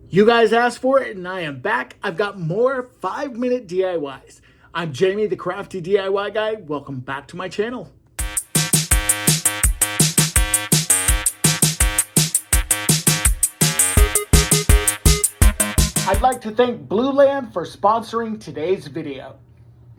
You guys asked for it and I am back. I've got more 5-minute DIYs. I'm Jamie, the Crafty DIY guy. Welcome back to my channel. I'd like to thank Blueland for sponsoring today's video.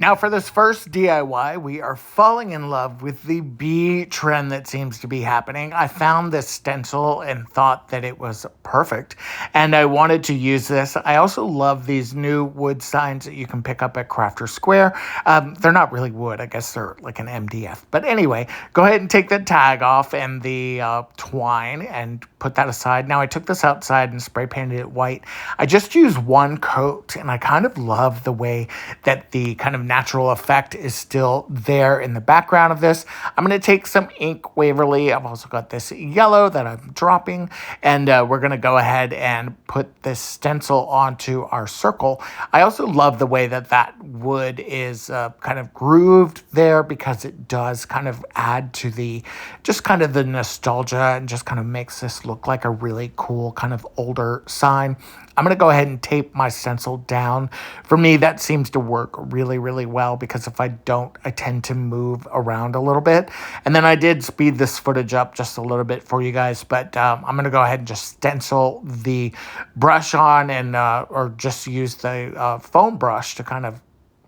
Now for this first DIY, we are falling in love with the bee trend that seems to be happening. I found this stencil and thought that it was perfect, and I wanted to use this. I also love these new wood signs that you can pick up at Crafter Square. They're not really wood. I guess they're like an MDF. But anyway, go ahead and take the tag off and the twine and put that aside. Now I took this outside and spray painted it white. I just used one coat, and I kind of love the way that the kind of natural effect is still there in the background of this. I'm going to take some ink Waverly. I've also got this yellow that I'm dropping, and we're going to go ahead and put this stencil onto our circle. I also love the way that that wood is kind of grooved there, because it does kind of add to the just kind of the nostalgia and just kind of makes this look like a really cool kind of older sign. I'm going to go ahead and tape my stencil down. For me, that seems to work really, really well, because if I don't, I tend to move around a little bit. And then I did speed this footage up just a little bit for you guys, but I'm going to go ahead and just stencil the brush on and or just use the foam brush to kind of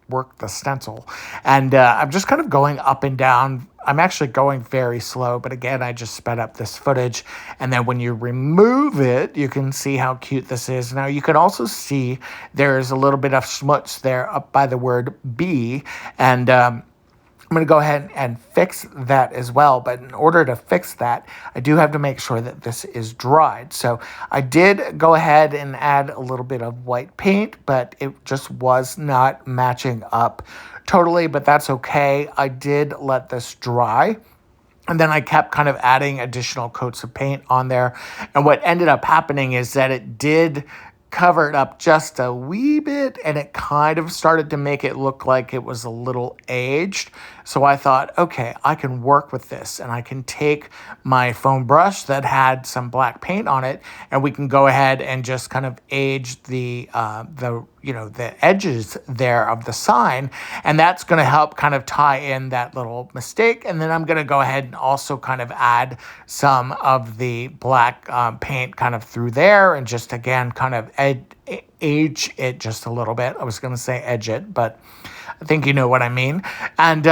work the stencil. And I'm just kind of going up and down. I'm actually going very slow, but again, I just sped up this footage. And then when you remove it, you can see how cute this is. Now you can also see there's a little bit of schmutz there up by the word bee. And I'm going to go ahead and fix that as well. But in order to fix that, I do have to make sure that this is dried. So I did go ahead and add a little bit of white paint, but it just was not matching up totally, but that's okay. I did let this dry. And then I kept kind of adding additional coats of paint on there. And what ended up happening is that it did cover it up just a wee bit, and it kind of started to make it look like it was a little aged. So I thought, okay, I can work with this, and I can take my foam brush that had some black paint on it, and we can go ahead and just kind of age the edges there of the sign, and that's going to help kind of tie in that little mistake. And then I'm going to go ahead and also kind of add some of the black paint kind of through there, and just again kind of age it just a little bit. I was going to say edge it, but I think you know what I mean. And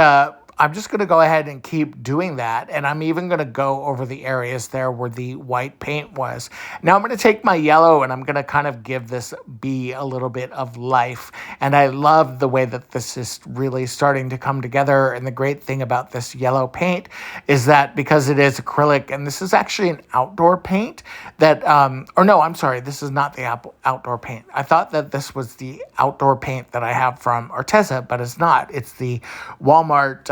I'm just going to go ahead and keep doing that. And I'm even going to go over the areas there where the white paint was. Now I'm going to take my yellow and I'm going to kind of give this bee a little bit of life. And I love the way that this is really starting to come together. And the great thing about this yellow paint is that because it is acrylic, and this is actually an outdoor paint that, or no, I'm sorry, this is not the outdoor paint. I thought that this was the outdoor paint that I have from Arteza, but it's not. It's the Walmart,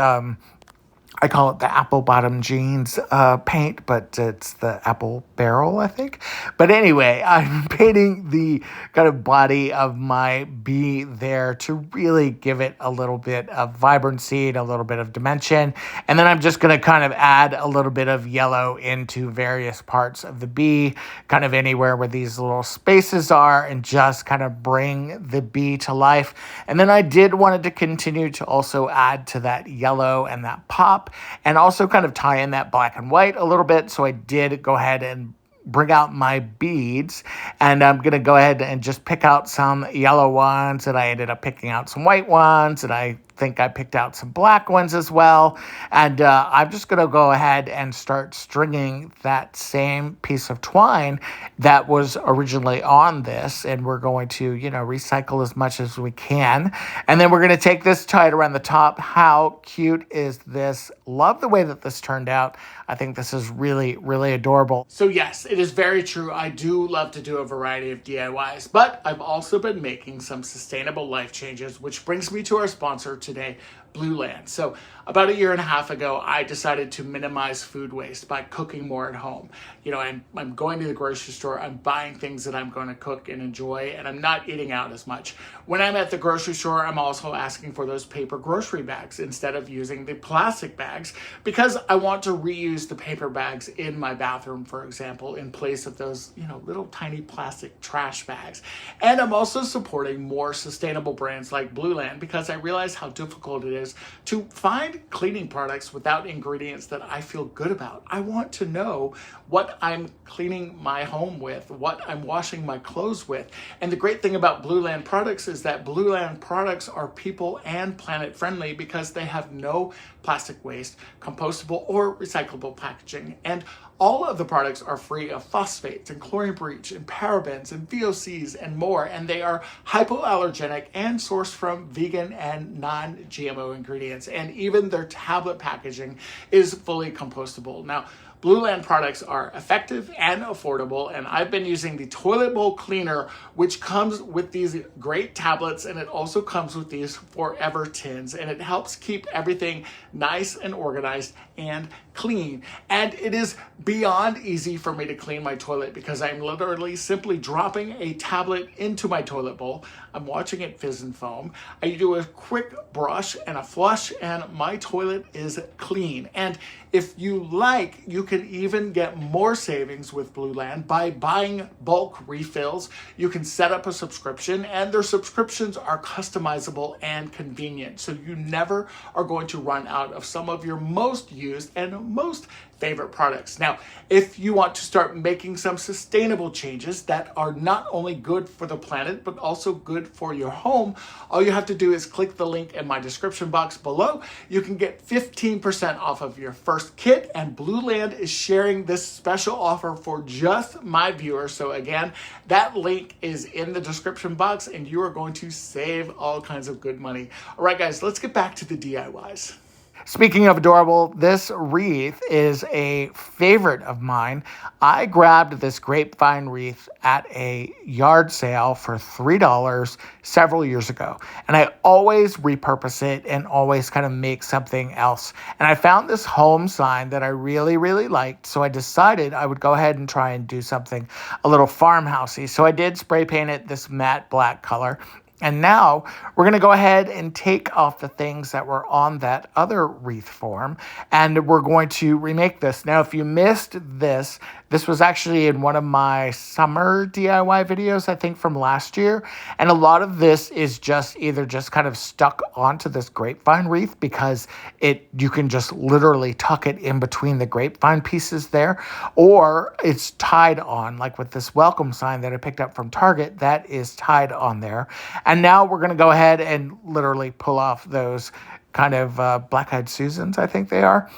I call it the apple bottom jeans paint, but it's the apple barrel, I think. But anyway, I'm painting the kind of body of my bee there to really give it a little bit of vibrancy and a little bit of dimension. And then I'm just going to kind of add a little bit of yellow into various parts of the bee, kind of anywhere where these little spaces are, and just kind of bring the bee to life. And then I did wanted to continue to also add to that yellow and that pop, and also kind of tie in that black and white a little bit. So I did go ahead and bring out my beads, and I'm going to go ahead and just pick out some yellow ones, and I ended up picking out some white ones, and I think I picked out some black ones as well. And I'm just going to go ahead and start stringing that same piece of twine that was originally on this, and we're going to, recycle as much as we can. And then we're going to take this, tie it around the top. How cute is this? Love the way that this turned out. I think this is really, really adorable. So yes, it is very true. I do love to do a variety of DIYs, but I've also been making some sustainable life changes, which brings me to our sponsor today, Blueland. So about 1.5 years ago, I decided to minimize food waste by cooking more at home. You know, I'm going to the grocery store, I'm buying things that I'm going to cook and enjoy, and I'm not eating out as much. When I'm at the grocery store, I'm also asking for those paper grocery bags instead of using the plastic bags, because I want to reuse the paper bags in my bathroom, for example, in place of those, you know, little tiny plastic trash bags. And I'm also supporting more sustainable brands like Blueland, because I realize how difficult it is to find cleaning products without ingredients that I feel good about. I want to know what I'm cleaning my home with, what I'm washing my clothes with. And the great thing about Blueland products is that Blueland products are people and planet friendly, because they have no plastic waste, compostable or recyclable packaging. And all of the products are free of phosphates and chlorine bleach and parabens and VOCs and more, and they are hypoallergenic and sourced from vegan and non-GMO ingredients. And even their tablet packaging is fully compostable. Now, Blueland products are effective and affordable, and I've been using the toilet bowl cleaner, which comes with these great tablets, and it also comes with these forever tins, and it helps keep everything nice and organized and clean. And it is beyond easy for me to clean my toilet, because I'm literally simply dropping a tablet into my toilet bowl. I'm watching it fizz and foam. I do a quick brush and a flush, and my toilet is clean. And if you like, you can even get more savings with Blueland by buying bulk refills. You can set up a subscription, and their subscriptions are customizable and convenient. So you never are going to run out of some of your most used and most favorite products. Now, if you want to start making some sustainable changes that are not only good for the planet, but also good for your home, all you have to do is click the link in my description box below. You can get 15% off of your first kit, and Blueland is sharing this special offer for just my viewers. So again, that link is in the description box, and you are going to save all kinds of good money. All right, guys, let's get back to the DIYs. Speaking of adorable, this wreath is a favorite of mine. I grabbed this grapevine wreath at a yard sale for $3 several years ago. And I always repurpose it and always kind of make something else. And I found this home sign that I really, really liked. So I decided I would go ahead and try and do something a little farmhousey. So I did spray paint it this matte black color. And now we're going to go ahead and take off the things that were on that other wreath form, and we're going to remake this. Now, if you missed this, this was actually in one of my summer DIY videos, I think from last year. And a lot of this is just either just kind of stuck onto this grapevine wreath, because you can just literally tuck it in between the grapevine pieces there, or it's tied on, like with this welcome sign that I picked up from Target, that is tied on there. And now we're going to go ahead and literally pull off those kind of black-eyed Susans, I think they are.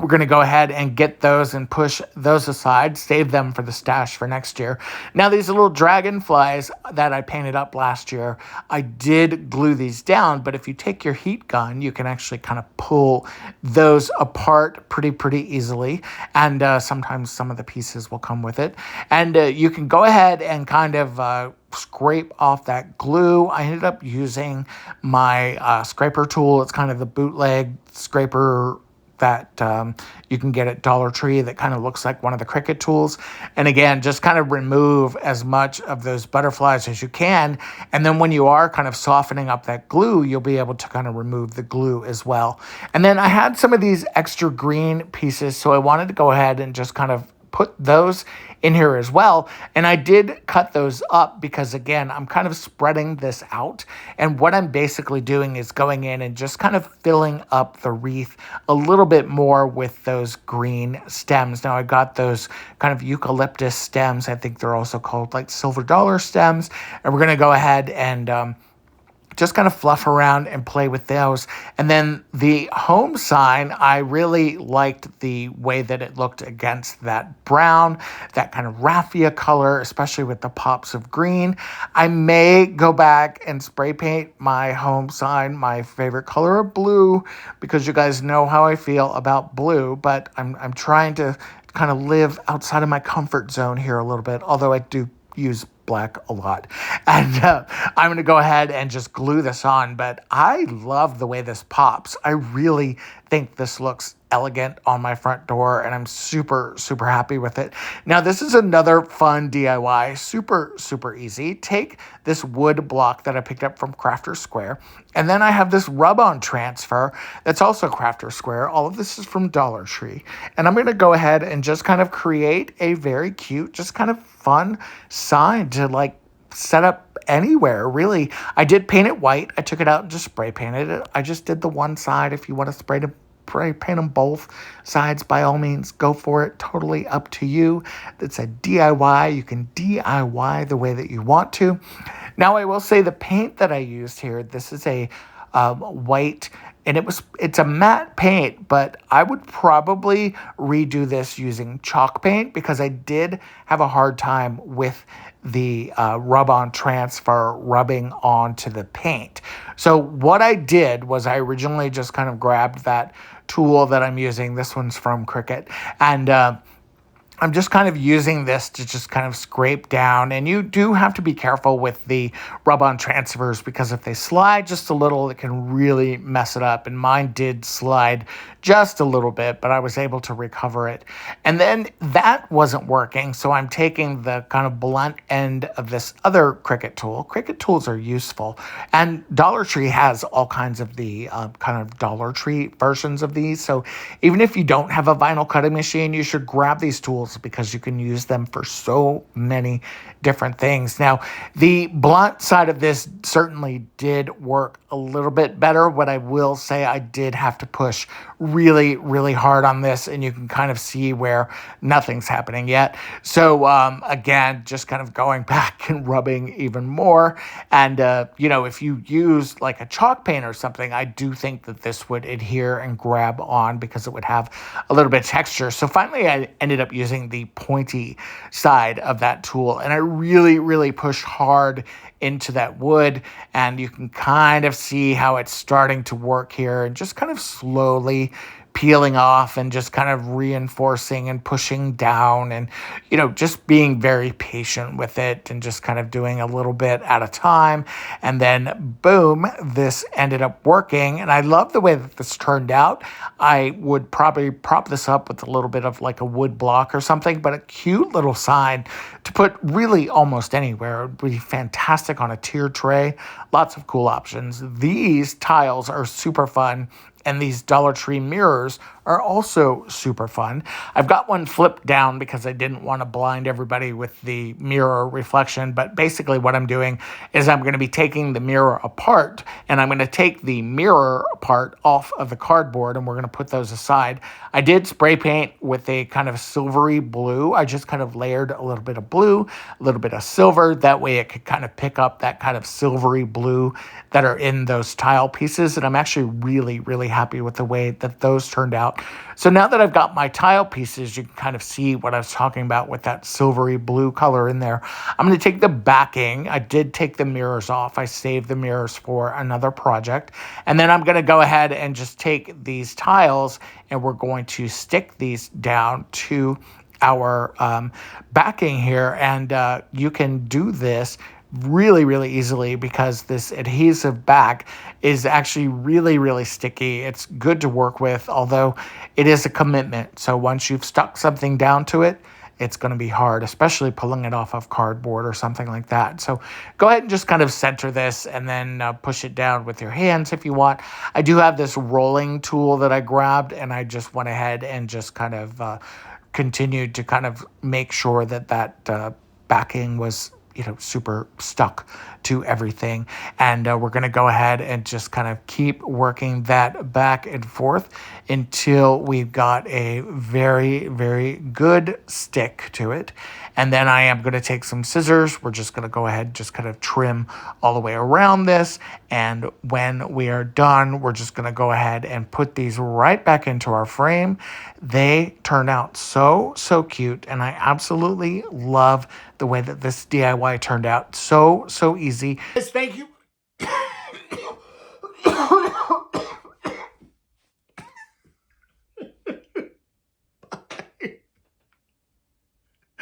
We're going to go ahead and get those and push those aside, save them for the stash for next year. Now, these little dragonflies that I painted up last year, I did glue these down, but if you take your heat gun, you can actually kind of pull those apart pretty easily, and sometimes some of the pieces will come with it. And you can go ahead and kind of scrape off that glue. I ended up using my scraper tool. It's kind of the bootleg scraper that you can get at Dollar Tree that kind of looks like one of the Cricut tools. And again, just kind of remove as much of those butterflies as you can. And then when you are kind of softening up that glue, you'll be able to kind of remove the glue as well. And then I had some of these extra green pieces, so I wanted to go ahead and just kind of put those in here as well. And I did cut those up because, again, I'm kind of spreading this out. And what I'm basically doing is going in and just kind of filling up the wreath a little bit more with those green stems. Now, I got those kind of eucalyptus stems. I think they're also called like silver dollar stems. And we're going to go ahead and just kind of fluff around and play with those. And then the home sign, I really liked the way that it looked against that brown, that kind of raffia color, especially with the pops of green. I may go back and spray paint my home sign my favorite color of blue, because you guys know how I feel about blue, but I'm trying to kind of live outside of my comfort zone here a little bit, although I do use black a lot. And I'm going to go ahead and just glue this on, but I love the way this pops. I really think this looks elegant on my front door, and I'm super, super happy with it. Now, this is another fun DIY, super, super easy. Take this wood block that I picked up from Crafter Square, and then I have this rub-on transfer that's also Crafter Square. All of this is from Dollar Tree, and I'm going to go ahead and just kind of create a very cute, just kind of fun sign to like set up anywhere, really. I did paint it white. I took it out and just spray painted it. I just did the one side. If you want to spray paint them both sides, by all means, go for it. Totally up to you. It's a DIY. You can DIY the way that you want to. Now, I will say the paint that I used here, this is a white, and it's a matte paint, but I would probably redo this using chalk paint because I did have a hard time with the rub-on transfer rubbing onto the paint. So what I did was I originally just kind of grabbed that tool that I'm using. This one's from Cricut, and I'm just kind of using this to just kind of scrape down. And you do have to be careful with the rub-on transfers because if they slide just a little, it can really mess it up. And mine did slide just a little bit, but I was able to recover it. And then that wasn't working, so I'm taking the kind of blunt end of this other Cricut tool. Cricut tools are useful, and Dollar Tree has all kinds of the kind of Dollar Tree versions of these. So even if you don't have a vinyl cutting machine, you should grab these tools because you can use them for so many different things. Now, the blunt side of this certainly did work a little bit better. What I will say, I did have to push really, really hard on this, and you can kind of see where nothing's happening yet. So again, just kind of going back and rubbing even more. And, if you use like a chalk paint or something, I do think that this would adhere and grab on because it would have a little bit of texture. So finally, I ended up using the pointy side of that tool, and I really, really pushed hard into that wood, and you can kind of see how it's starting to work here and just kind of slowly peeling off and just kind of reinforcing and pushing down and, just being very patient with it and just kind of doing a little bit at a time. And then boom, this ended up working. And I love the way that this turned out. I would probably prop this up with a little bit of like a wood block or something, but a cute little sign to put really almost anywhere. It would be fantastic on a tier tray. Lots of cool options. These tiles are super fun. And these Dollar Tree mirrors are also super fun. I've got one flipped down because I didn't want to blind everybody with the mirror reflection. But basically what I'm doing is I'm going to be taking the mirror apart, and I'm going to take the mirror part off of the cardboard, and we're going to put those aside. I did spray paint with a kind of silvery blue. I just kind of layered a little bit of blue, a little bit of silver. That way it could kind of pick up that kind of silvery blue that are in those tile pieces. And I'm actually really, really happy with the way that those turned out. So now that I've got my tile pieces, you can kind of see what I was talking about with that silvery blue color in there. I'm going to take the backing. I did take the mirrors off. I saved the mirrors for another project. And then I'm going to go ahead and just take these tiles, and we're going to stick these down to our backing here. And you can do this really, really easily because this adhesive back is actually really, really sticky. It's good to work with, although it is a commitment. So once you've stuck something down to it, it's going to be hard, especially pulling it off of cardboard or something like that. So go ahead and just kind of center this and then push it down with your hands if you want. I do have this rolling tool that I grabbed, and I just went ahead and just kind of continued to kind of make sure that that backing was super stuck to everything. And we're going to go ahead and just kind of keep working that back and forth until we've got a very, very good stick to it. And then I am going to take some scissors. We're just going to go ahead and just kind of trim all the way around this. And when we are done, we're just going to go ahead and put these right back into our frame. They turned out so, so cute. And I absolutely love the way that this DIY turned out. So, so easy. Thank you.